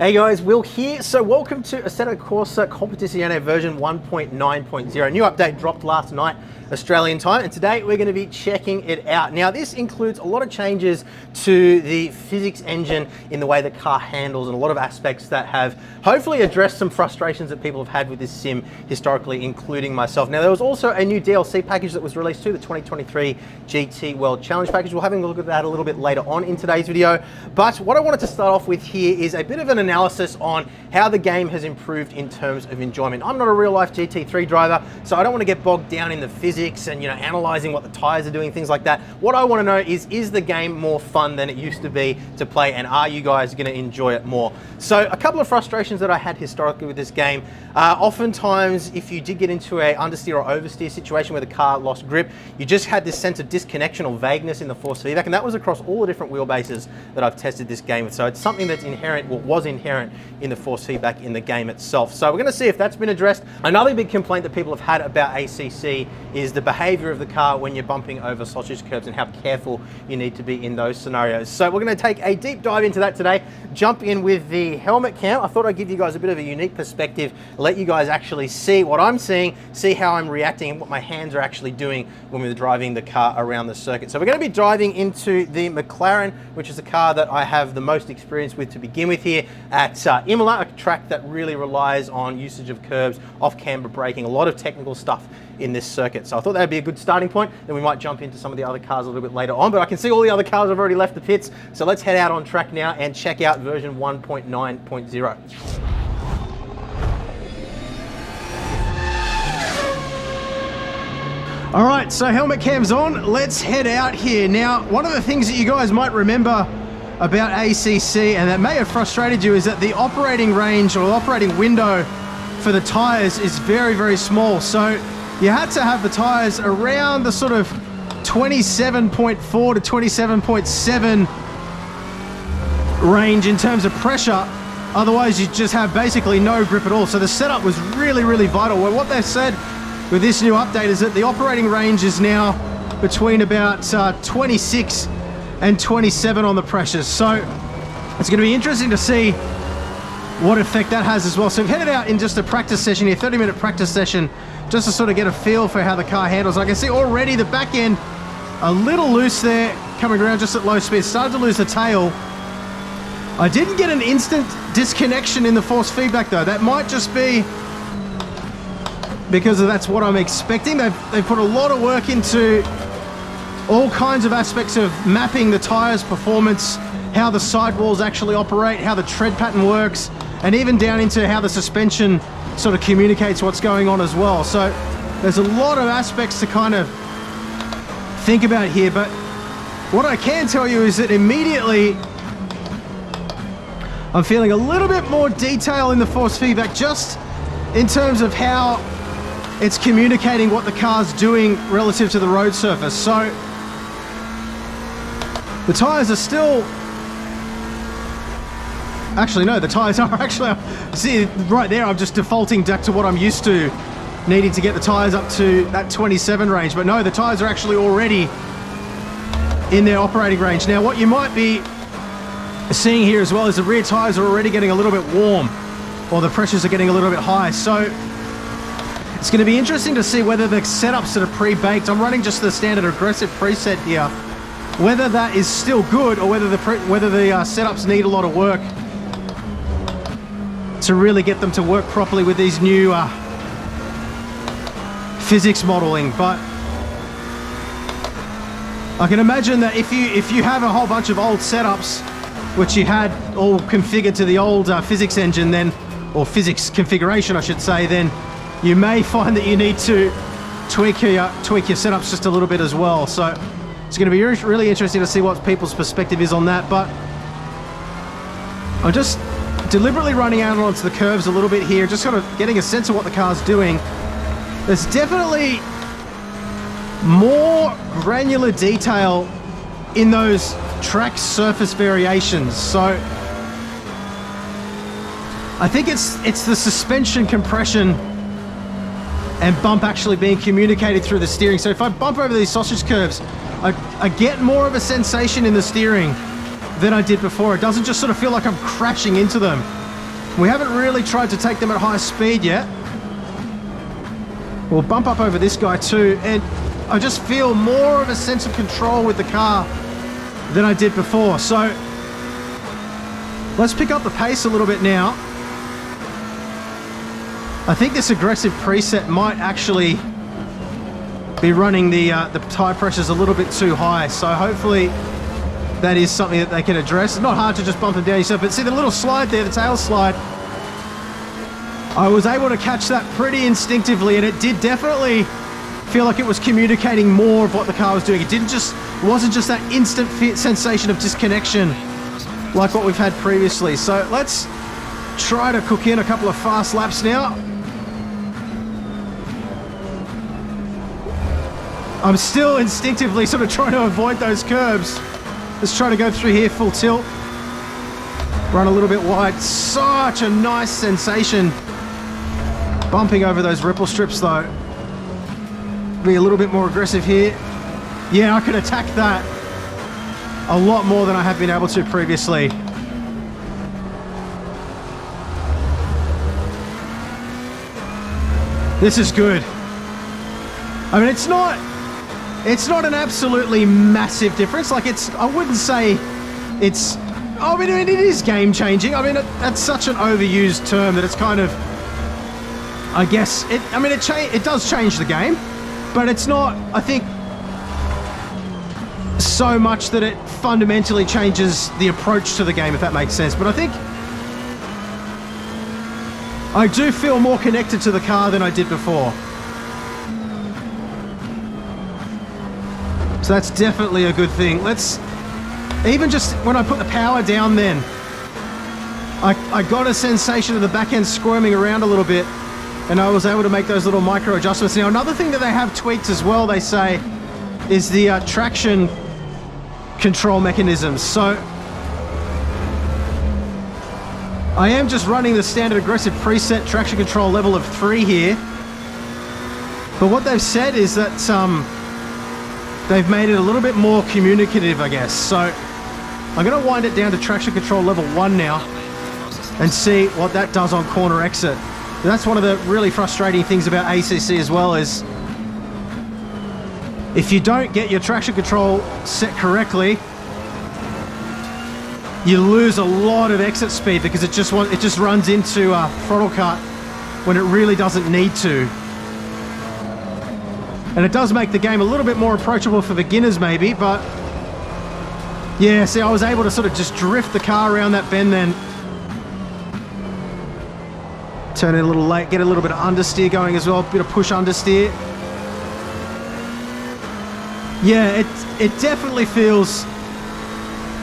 Hey guys, Will here. So welcome to Assetto Corsa Competizione version 1.9.0. New update dropped last night, Australian time, and today we're going to be checking it out. Now this includes a lot of changes to the physics engine in the way the car handles and a lot of aspects that have hopefully addressed some frustrations that people have had with this sim historically, including myself. Now there was also a new DLC package that was released too, the 2023 GT World Challenge package. We'll have a look at that a little bit later on in today's video. But what I wanted to start off with here is a bit of an analysis on how the game has improved in terms of enjoyment. I'm not a real life GT3 driver, so I don't want to get bogged down in the physics and analyzing what the tires are doing, things like that. What I want to know is the game more fun than it used to be to play, and are you guys going to enjoy it more? So a couple of frustrations that I had historically with this game. Oftentimes, if you did get into a understeer or oversteer situation where the car lost grip, you just had this sense of disconnection or vagueness in the force feedback, and that was across all the different wheelbases that I've tested this game with. So it's something that's inherent, well, was inherent in the force feedback in the game itself. So we're going to see if that's been addressed. Another big complaint that people have had about ACC is the behavior of the car when you're bumping over sausage curbs and how careful you need to be in those scenarios. So we're going to take a deep dive into that today, jump in with the helmet cam. I thought I'd give you guys a bit of a unique perspective, let you guys actually see what I'm seeing, see how I'm reacting and what my hands are actually doing when we're driving the car around the circuit. So we're going to be diving into the McLaren, which is the car that I have the most experience with to begin with here at Imola, a track that really relies on usage of curbs, off-camber braking, a lot of technical stuff in this circuit. So I thought that'd be a good starting point. Then we might jump into some of the other cars a little bit later on, but I can see all the other cars have already left the pits. So let's head out on track now and check out version 1.9.0. All right, so helmet cam's on. Let's head out here. Now, one of the things that you guys might remember about ACC and that may have frustrated you is that the operating range or operating window for the tires is very, very small. So you had to have the tires around the sort of 27.4 to 27.7 range in terms of pressure. Otherwise, you just have basically no grip at all. So the setup was really, really vital. Well, what they've said with this new update is that the operating range is now between about 26 and 27 on the pressures. So it's going to be interesting to see what effect that has as well. So we've headed out in just a practice session here, 30-minute practice session, just to sort of get a feel for how the car handles. I can see already the back end a little loose there, coming around just at low speed. Started to lose the tail. I didn't get an instant disconnection in the force feedback though. That might just be because that's what I'm expecting. They've put a lot of work into all kinds of aspects of mapping the tires' performance, how the sidewalls actually operate, how the tread pattern works, and even down into how the suspension sort of communicates what's going on as well. So there's a lot of aspects to kind of think about here, but what I can tell you is that immediately I'm feeling a little bit more detail in the force feedback, just in terms of how it's communicating what the car's doing relative to the road surface. So the tires are still, actually no, the tires are actually, see right there, I'm just defaulting back to what I'm used to, needing to get the tires up to that 27 range. But no, the tires are actually already in their operating range. Now what you might be seeing here as well is the rear tires are already getting a little bit warm, or the pressures are getting a little bit high. So it's going to be interesting to see whether the setups that are pre-baked, I'm running just the standard aggressive preset here, whether that is still good or whether the setups need a lot of work to really get them to work properly with these new physics modeling. But I can imagine that if you have a whole bunch of old setups which you had all configured to the old physics engine, then, or physics configuration I should say, then you may find that you need to tweak your setups just a little bit as well. So it's going to be really interesting to see what people's perspective is on that. But I'm just deliberately running out onto the curves a little bit here, just sort of getting a sense of what the car's doing. There's definitely more granular detail in those track surface variations. So I think it's the suspension compression and bump actually being communicated through the steering. So if I bump over these sausage curves, I get more of a sensation in the steering than I did before. It doesn't just sort of feel like I'm crashing into them. We haven't really tried to take them at high speed yet. We'll bump up over this guy too, and I just feel more of a sense of control with the car than I did before. So let's pick up the pace a little bit now. I think this aggressive preset might actually be running the tire pressures a little bit too high. So hopefully that is something that they can address. It's not hard to just bump them down yourself, but see the little slide there, the tail slide. I was able to catch that pretty instinctively, and it did definitely feel like it was communicating more of what the car was doing. It wasn't just that instant sensation of disconnection like what we've had previously. So let's try to cook in a couple of fast laps now. I'm still instinctively sort of trying to avoid those curbs. Let's try to go through here full tilt. Run a little bit wide. Such a nice sensation. Bumping over those ripple strips though. Be a little bit more aggressive here. Yeah, I could attack that a lot more than I have been able to previously. This is good. I mean, it's not an absolutely massive difference. Like I wouldn't say it's, I mean, it is game changing. I mean, that's such an overused term that it's kind of, I guess, it does change the game, but it's not, I think, so much that it fundamentally changes the approach to the game, if that makes sense. But I think I do feel more connected to the car than I did before. So that's definitely a good thing. Let's, even just when I put the power down then, I got a sensation of the back end squirming around a little bit, and I was able to make those little micro adjustments. Now, another thing that they have tweaked as well, they say, is the traction control mechanisms. So I am just running the standard aggressive preset traction control level of 3 here. But what they've said is that they've made it a little bit more communicative, I guess. So I'm going to wind it down to traction control level 1 now and see what that does on corner exit. That's one of the really frustrating things about ACC as well, is if you don't get your traction control set correctly, you lose a lot of exit speed because it just runs into throttle cut when it really doesn't need to. And it does make the game a little bit more approachable for beginners maybe, but yeah, see, I was able to sort of just drift the car around that bend then. Turn it a little late, get a little bit of understeer going as well, a bit of push understeer. Yeah, it definitely feels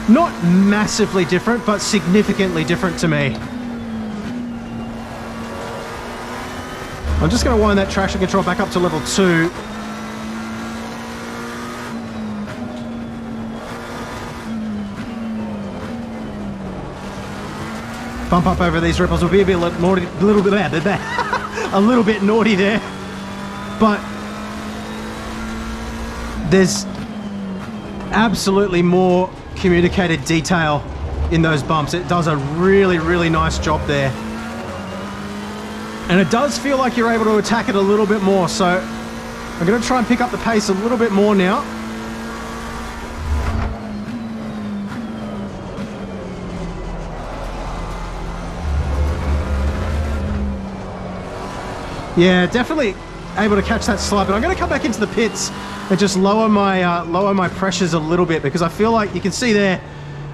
not massively different, but significantly different to me. I'm just going to wind that traction control back up to level 2. Bump up over these ripples. We'll be a bit naughty, a little bit a little bit naughty there, but there's absolutely more communicated detail in those bumps. It does a really, really nice job there, and it does feel like you're able to attack it a little bit more. So I'm going to try and pick up the pace a little bit more now. Yeah, definitely able to catch that slide, but I'm going to come back into the pits and just lower my pressures a little bit, because I feel like you can see there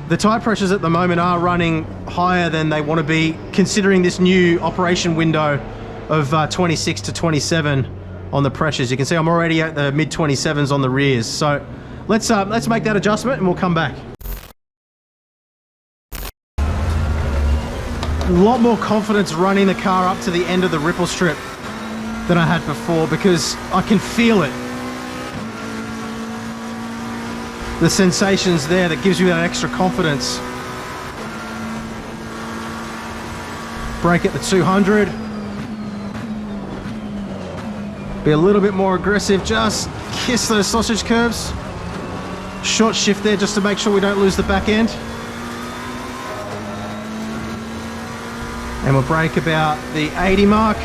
the tire pressures at the moment are running higher than they want to be, considering this new operation window of 26 to 27 on the pressures. You can see I'm already at the mid 27s on the rears. So let's make that adjustment and we'll come back. A lot more confidence running the car up to the end of the ripple strip than I had before, because I can feel it. The sensations there that gives you that extra confidence. Brake at the 200. Be a little bit more aggressive, just kiss those sausage curves. Short shift there just to make sure we don't lose the back end. And we'll brake about the 80 mark.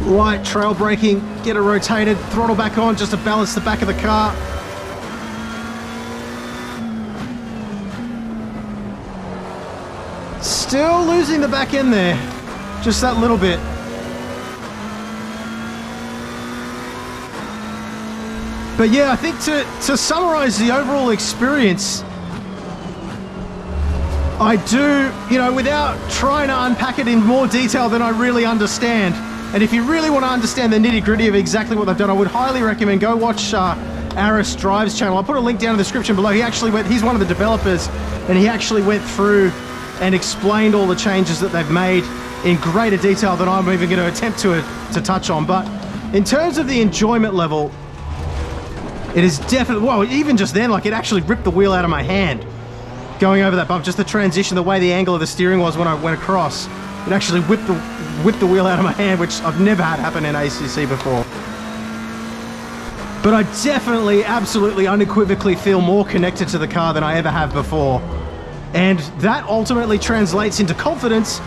Light trail braking, get it rotated, throttle back on just to balance the back of the car. Still losing the back end there, just that little bit. But yeah, I think to summarize the overall experience, I do, you know, without trying to unpack it in more detail than I really understand. And if you really want to understand the nitty-gritty of exactly what they've done, I would highly recommend go watch Aris Drive's channel. I'll put a link down in the description below. He's one of the developers, and he actually went through and explained all the changes that they've made in greater detail than I'm even going to attempt to touch on. But in terms of the enjoyment level, it is definitely, well, even just then, like, it actually ripped the wheel out of my hand going over that bump. Just the transition, the way the angle of the steering was when I went across, it actually whipped the wheel out of my hand, which I've never had happen in ACC before. But I definitely, absolutely, unequivocally feel more connected to the car than I ever have before. And that ultimately translates into confidence,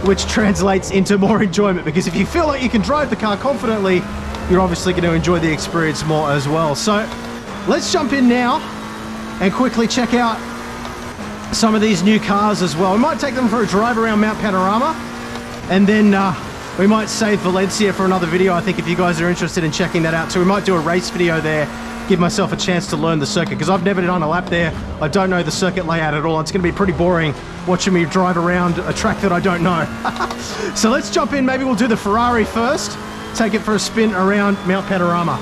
which translates into more enjoyment, because if you feel like you can drive the car confidently, you're obviously going to enjoy the experience more as well. So let's jump in now and quickly check out some of these new cars as well. We might take them for a drive around Mount Panorama, and then we might save Valencia for another video. I think if you guys are interested in checking that out too, we might do a race video there, give myself a chance to learn the circuit, because I've never done a lap there. I don't know the circuit layout at all. It's going to be pretty boring watching me drive around a track that I don't know. So let's jump in. Maybe we'll do the Ferrari first, take it for a spin around Mount Panorama.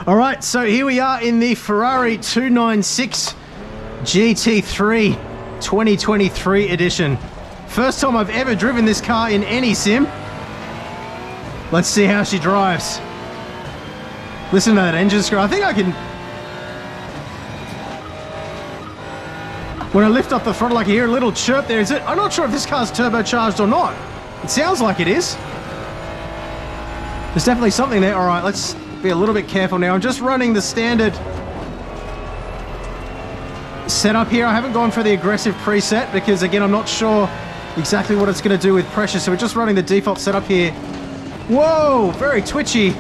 All right, so here we are in the Ferrari 296 GT3 2023 edition. First time I've ever driven this car in any sim. Let's see how she drives. Listen to that engine scream. I think I can... When I lift up the throttle, I can hear a little chirp there. I'm not sure if this car's turbocharged or not. It sounds like it is. There's definitely something there. All right, let's be a little bit careful now. I'm just running the standard setup here. I haven't gone for the aggressive preset because, again, I'm not sure exactly what it's going to do with pressure. So we're just running the default setup here. Whoa, very twitchy.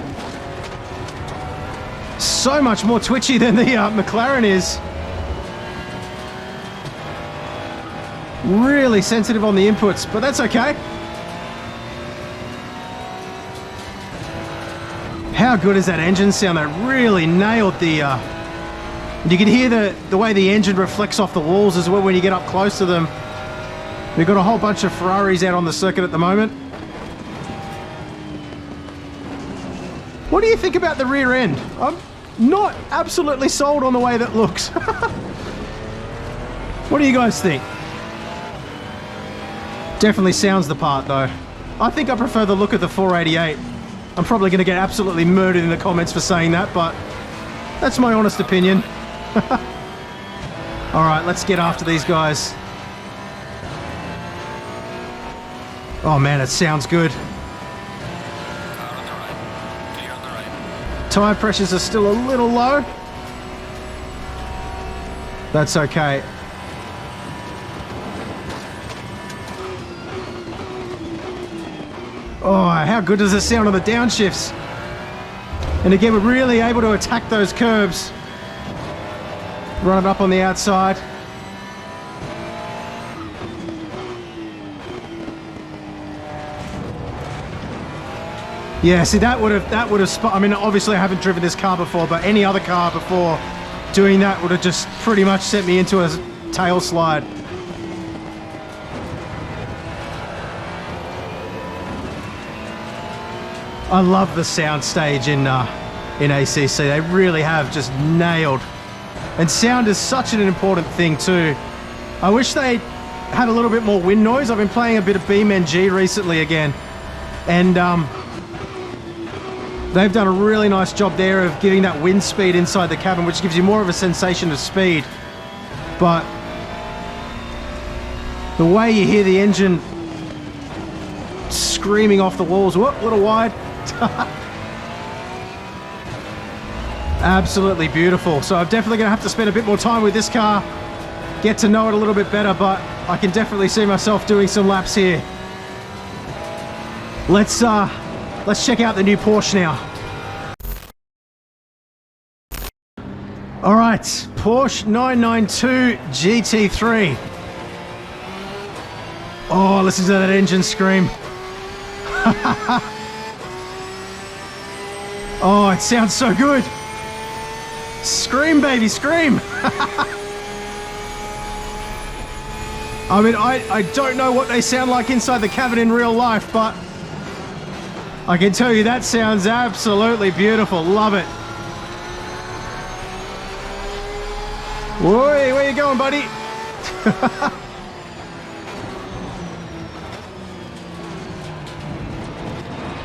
So much more twitchy than the McLaren is. Really sensitive on the inputs, but that's okay. How good is that engine sound? That really nailed the... you can hear the way the engine reflects off the walls as well when you get up close to them. We've got a whole bunch of Ferraris out on the circuit at the moment. What do you think about the rear end? I'm not absolutely sold on the way that looks. What do you guys think? Definitely sounds the part though. I think I prefer the look of the 488. I'm probably going to get absolutely murdered in the comments for saying that, but that's my honest opinion. Alright, let's get after these guys. Oh man, it sounds good. Tire pressures are still a little low. That's okay. Oh, how good does it sound on the downshifts? And again, we're really able to attack those curbs. Run it up on the outside. Yeah, see, that would have, I mean, obviously I haven't driven this car before, but any other car before doing that would have just pretty much sent me into a tail slide. I love the sound stage in ACC. They really have just nailed. And sound is such an important thing too. I wish they had a little bit more wind noise. I've been playing a bit of BeamNG recently again, and they've done a really nice job there of giving that wind speed inside the cabin, which gives you more of a sensation of speed. But the way you hear the engine screaming off the walls, whoop, a little wide. Absolutely beautiful. So I'm definitely going to have to spend a bit more time with this car get to know it a little bit better, but I can definitely see myself doing some laps here. Let's check out the new Porsche now. All right, Porsche 992 GT3. Oh, listen to that engine scream. Oh, it sounds so good. Scream, baby, scream. I mean, I don't know what they sound like inside the cabin in real life, but I can tell you that sounds absolutely beautiful. Love it. Whoa, where you going, buddy?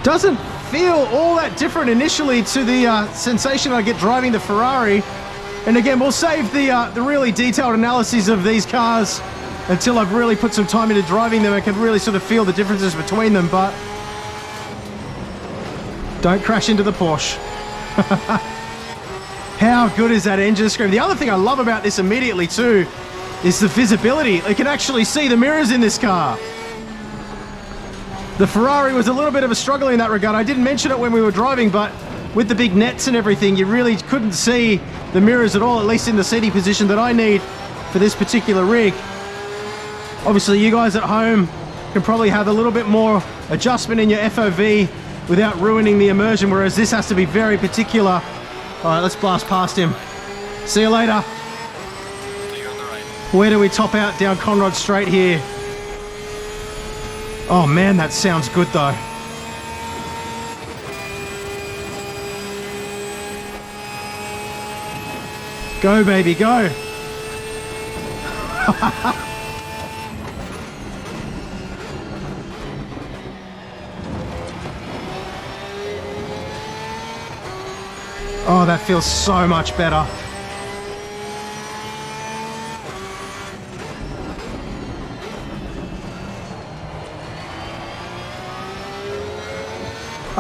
Doesn't feel all that different initially to the sensation I get driving the Ferrari. And again, we'll save the really detailed analyses of these cars until I've really put some time into driving them. I can really sort of feel the differences between them, but don't crash into the Porsche. How good is that engine scream? The other thing I love about this immediately too is the visibility. You can actually see the mirrors in this car. The Ferrari was a little bit of a struggle in that regard. I didn't mention it when we were driving, but with the big nets and everything, you really couldn't see the mirrors at all, at least in the seating position that I need for this particular rig. Obviously, you guys at home can probably have a little bit more adjustment in your FOV without ruining the immersion, whereas this has to be very particular. All right, let's blast past him. See you later. See you on the right. Where do we top out? Down Conrod Straight here. Oh man, that sounds good though. Go, baby, go. Oh, that feels so much better.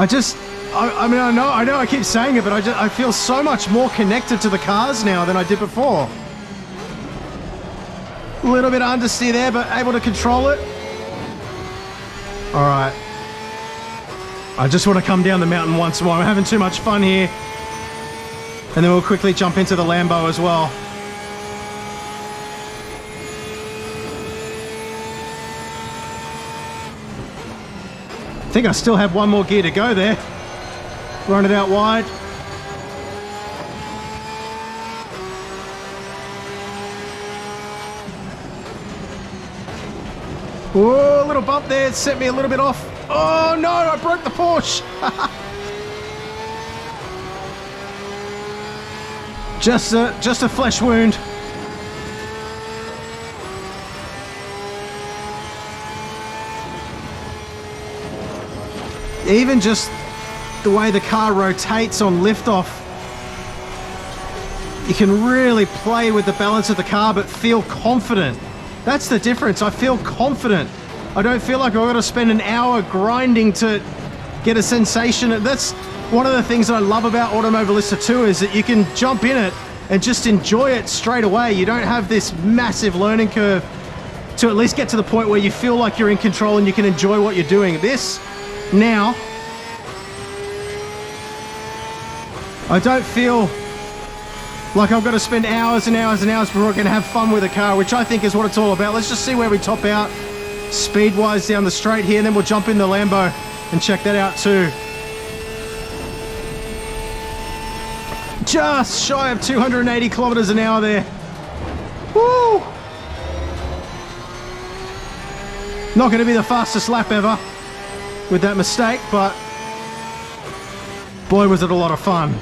I mean, I know I keep saying it, but I feel so much more connected to the cars now than I did before. A little bit of understeer there, but able to control it. All right. I just want to come down the mountain once more. I'm having too much fun here. And then we'll quickly jump into the Lambo as well. I think I still have one more gear to go there. Run it out wide. Whoa, a little bump there, set me a little bit off. Oh no, I broke the Porsche. Just a flesh wound. Even just the way the car rotates on liftoff, you can really play with the balance of the car but feel confident. That's the difference. I feel confident. I don't feel like I've got to spend an hour grinding to get a sensation. That's one of the things that I love about Automobilista 2 is that you can jump in it and just enjoy it straight away. You don't have this massive learning curve to at least get to the point where you feel like you're in control and you can enjoy what you're doing. This, now, I don't feel like I've got to spend hours and hours and hours before I can have fun with a car, which I think is what it's all about. Let's just see where we top out speed-wise down the straight here, and then we'll jump in the Lambo and check that out too. Just shy of 280 kilometers an hour there. Woo! Not going to be the fastest lap ever with that mistake, but boy was it a lot of fun.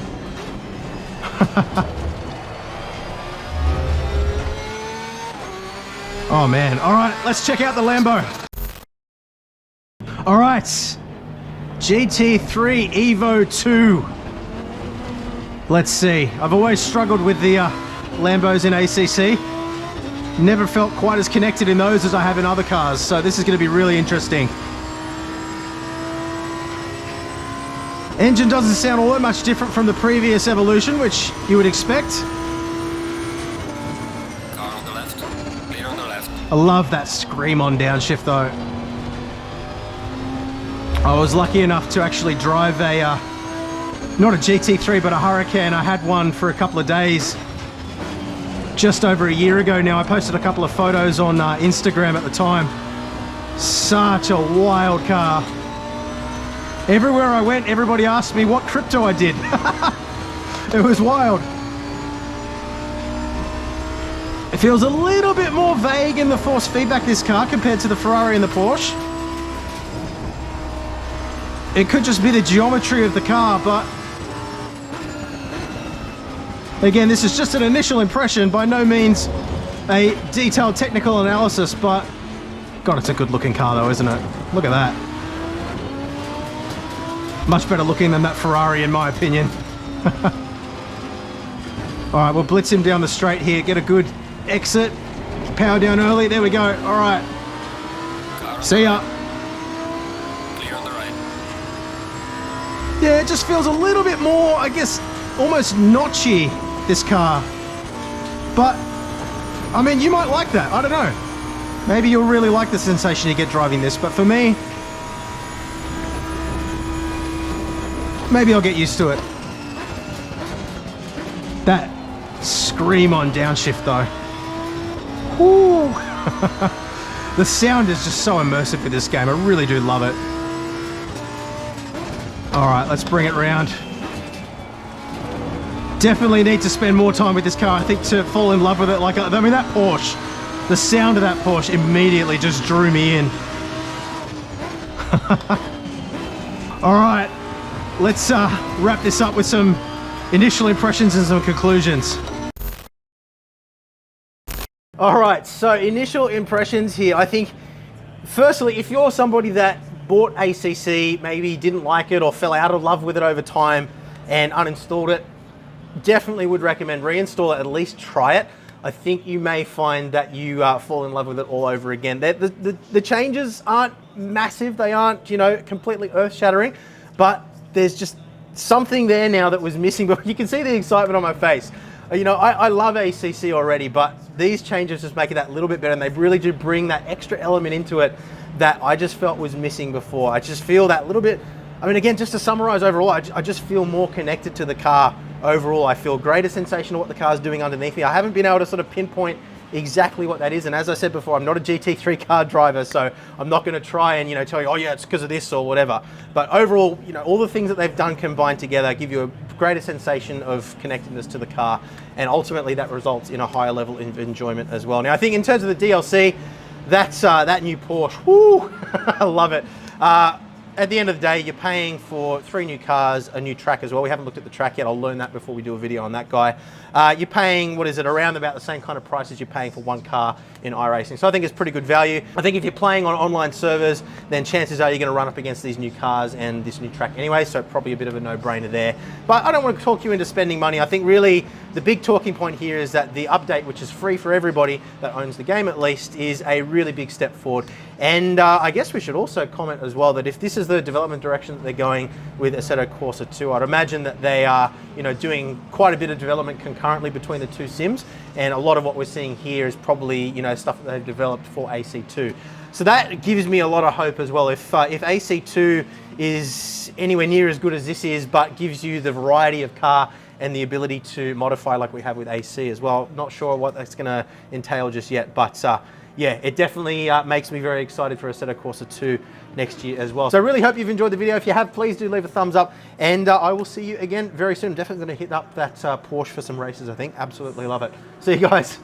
Oh man, all right, let's check out the Lambo. All right, GT3 Evo 2. Let's see, I've always struggled with the Lambos in ACC. Never felt quite as connected in those as I have in other cars, so this is going to be really interesting. Engine doesn't sound all that much different from the previous Evolution, which you would expect. Car on the left. I love that scream on downshift though. I was lucky enough to actually drive a, not a GT3, but a Hurricane. I had one for a couple of days just over a year ago now. I posted a couple of photos on Instagram at the time. Such a wild car. Everywhere I went, everybody asked me what crypto I did. It was wild. It feels a little bit more vague in the force feedback, this car, compared to the Ferrari and the Porsche. It could just be the geometry of the car, but again, this is just an initial impression, by no means a detailed technical analysis, but God, it's a good looking car though, isn't it? Look at that. Much better looking than that Ferrari in my opinion. All right, we'll blitz him down the straight here, get a good exit, power down early, there we go. All right, see ya. Clear on the right. Yeah, it just feels a little bit more, I guess, almost notchy, this car. But, I mean, you might like that, I don't know. Maybe you'll really like the sensation you get driving this, but for me, maybe I'll get used to it. That scream on downshift though. Woo. The sound is just so immersive with this game. I really do love it. All right, let's bring it round. Definitely need to spend more time with this car, I think, to fall in love with it. Like, I mean, that Porsche, the sound of that Porsche immediately just drew me in. All right, let's wrap this up with some initial impressions and some conclusions. All right, so initial impressions here. I think, firstly, if you're somebody that bought ACC, maybe didn't like it or fell out of love with it over time and uninstalled it, definitely would recommend reinstall it, at least try it. I think you may find that you fall in love with it all over again. The changes aren't massive, they aren't, you know, completely earth-shattering, but there's just something there now that was missing. But you can see the excitement on my face. You know, I love ACC already, but these changes just make it that little bit better, and they really do bring that extra element into it that I just felt was missing before. I just feel that little bit, I mean, again, just to summarize overall, I just feel more connected to the car overall. I feel greater sensation of what the car's doing underneath me. I haven't been able to sort of pinpoint exactly what that is, and as I said before, I'm not a GT3 car driver, so I'm not going to try and, you know, tell you, oh yeah, it's because of this or whatever. But overall, you know, all the things that they've done combined together give you a greater sensation of connectedness to the car, and ultimately that results in a higher level of enjoyment as well. Now, I think in terms of the DLC, that's that new Porsche, whoo, I love it. At the end of the day, you're paying for 3 new cars, a new track as well. We haven't looked at the track yet. I'll learn that before we do a video on that guy. You're paying, what is it, around about the same kind of price as you're paying for 1 car in iRacing. So I think it's pretty good value. I think if you're playing on online servers, then chances are you're going to run up against these new cars and this new track anyway, so probably a bit of a no-brainer there. But I don't want to talk you into spending money. I think really the big talking point here is that the update, which is free for everybody that owns the game at least, is a really big step forward. And I guess we should also comment as well that if this is the development direction that they're going with Assetto Corsa 2, I'd imagine that they are, you know, doing quite a bit of development concurrently between the 2 sims, and a lot of what we're seeing here is probably, you know, stuff that they've developed for AC2. So that gives me a lot of hope as well. If AC2 is anywhere near as good as this is, but gives you the variety of car and the ability to modify like we have with AC as well, not sure what that's going to entail just yet, but yeah, it definitely makes me very excited for Assetto Corsa 2 next year as well. So I really hope you've enjoyed the video. If you have, please do leave a thumbs up, and I will see you again very soon. I'm definitely going to hit up that Porsche for some races, I think. Absolutely love it. See you guys.